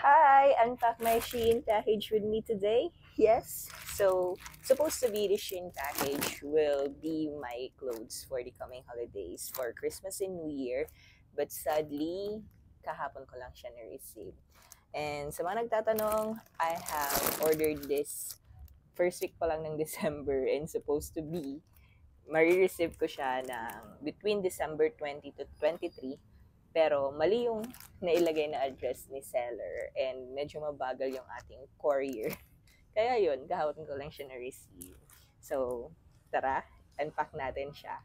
Hi, unpack my Shein package with me today. Yes, so supposed to be the Shein package will be my clothes for the coming holidays for Christmas and New Year. But sadly, kahapon ko lang siya na-receive. And sa mga nagtatanong, I have ordered this first week pa lang ng December and supposed to be marireceive ko siya ng between December 20 to 23. Pero mali yung nailagay na address ni seller and medyo mabagal yung ating courier. Kaya yun, kahapon ko lang siya na-receive. So, tara, unpack natin siya.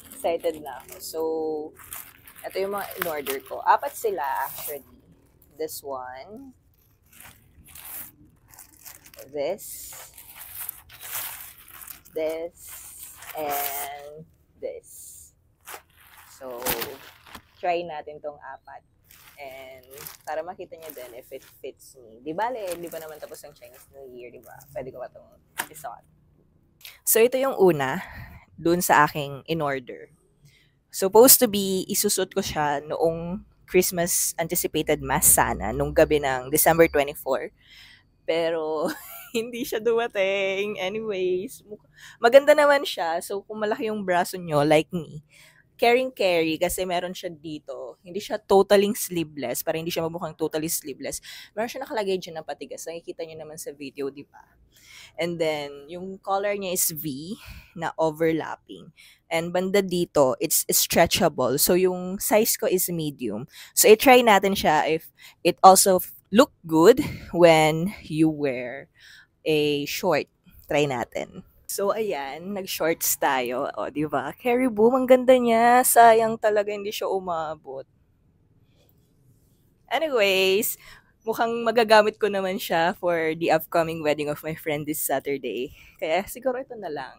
Excited na ako. So, ito yung mga in-order ko. Apat sila actually. This one, this, and this. So, try natin tong apat. And para makita niyo din if it fits me. Di bale, di pa naman tapos ang Chinese New Year, di ba? Pwede ko pa itong isuot. So, ito yung una dun sa aking in-order. Supposed to be, isusot ko siya noong Christmas anticipated mass sana, nung gabi ng December 24. Pero, hindi siya dumating. Anyways, maganda naman siya. So, kung malaki yung braso nyo, like me, carry kasi meron siya dito. Hindi siya totally sleeveless, para hindi siya mamukhang totally sleeveless. Meron siya nakalagay dyan na patigas. Nakikita nyo naman sa video, di ba? And then, yung collar niya is V na overlapping. And banda dito, it's stretchable. So, yung size ko is medium. So, i-try natin siya if it also look good when you wear a short. Try natin. So, ayan, nag-shorts tayo. O, di ba? Caribou, ang ganda niya. Sayang talaga hindi siya umabot. Anyways, mukhang magagamit ko naman siya for the upcoming wedding of my friend this Saturday. Kaya siguro ito na lang.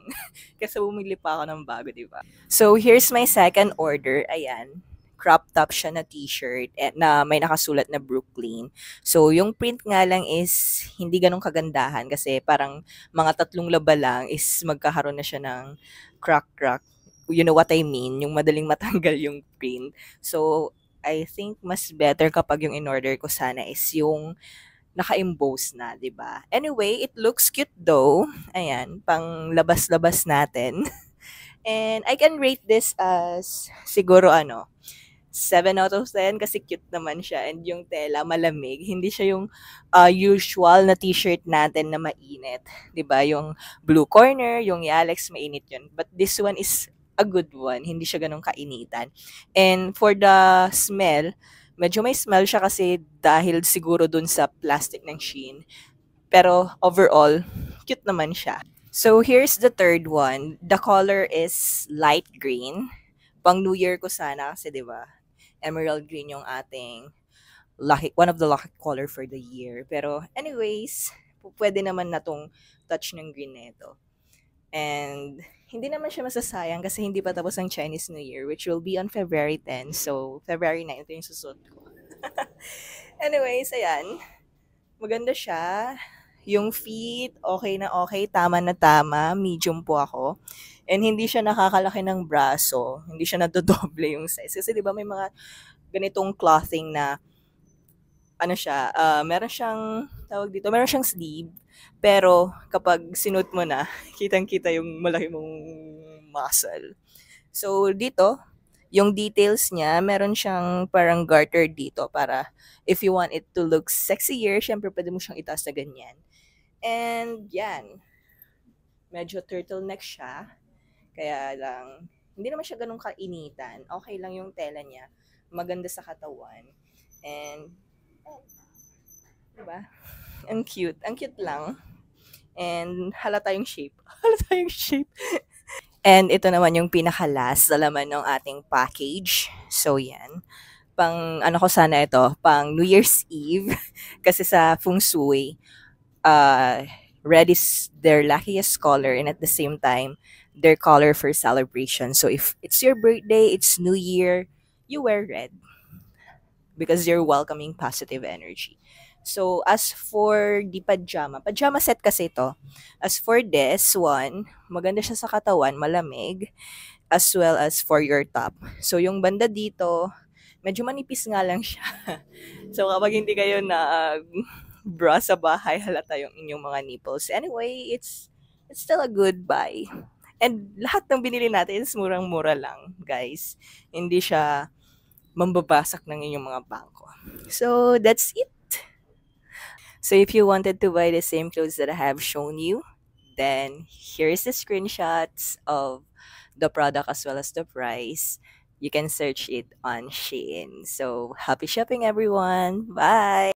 Kasi bumili pa ako ng bago, di ba? So, here's my second order. Ayan, crop top siya na t-shirt na may nakasulat na Brooklyn. So, yung print nga lang is hindi ganun kagandahan kasi parang mga tatlong laba lang is magkakaroon na siya ng crack. You know what I mean? Yung madaling matanggal yung print. So, I think mas better kapag yung in-order ko sana is yung naka-emboss na, 'di ba? Anyway, it looks cute though. Ayan, pang labas-labas natin. And I can rate this as siguro 7 out of 10 kasi cute naman siya and yung tela malamig. Hindi siya yung usual na t-shirt natin na mainit. 'Di ba? Yung blue corner, yung Yalex mainit yun. But this one is a good one. Hindi siya ganun kainitan. And for the smell, medyo may smell siya kasi dahil siguro dun sa plastic ng Shein. Pero overall, cute naman siya. So here's the third one. The color is light green. Pang New Year ko sana kasi 'di ba? Emerald green yung ating one of the lucky color for the year. Pero anyways, pwede naman na tong touch ng green nito. And hindi naman siya masasayang kasi hindi pa tapos ang Chinese New Year which will be on February 10. So, February 9, ito yung susunod ko. Anyways, ayan. Maganda siya. Yung feet, okay na okay. Tama na tama. Medium po ako. And hindi siya nakakalaki ng braso. Hindi siya nadodoble yung size. Kasi di ba may mga ganitong clothing na meron siyang tawag dito, meron siyang sleeve. Pero kapag sinuot mo na, kitang-kita yung malaki mong muscle. So dito, yung details niya, meron siyang parang garter dito para if you want it to look sexier, syempre pwede mo siyang itaas na ganyan. And yan, medyo turtleneck siya. Kaya lang, hindi naman siya ganun kainitan. Okay lang yung tela niya. Maganda sa katawan. And, diba? Ang cute. Ang cute lang. And halata yung shape. Halata yung shape. And ito naman yung pinaka-last na laman ng ating package. So, yan. Pang, ano ko sana ito, pang New Year's Eve. Kasi sa Feng Shui, red is their luckiest color and at the same time, their color for celebration. So, if it's your birthday, it's New Year, you wear red because you're welcoming positive energy. So, as for the pajama set kasi ito. As for this one, maganda siya sa katawan, malamig, as well as for your top. So, yung banda dito, medyo manipis nga lang siya. So, kapag hindi kayo na bra sa bahay, halata yung inyong mga nipples. Anyway, it's still a good buy. And lahat ng binili natin is murang-mura lang, guys. Hindi siya mambabasak ng inyong mga bangko. So, that's it. So, if you wanted to buy the same clothes that I have shown you, then here's the screenshots of the product as well as the price. You can search it on Shein. So, happy shopping, everyone. Bye!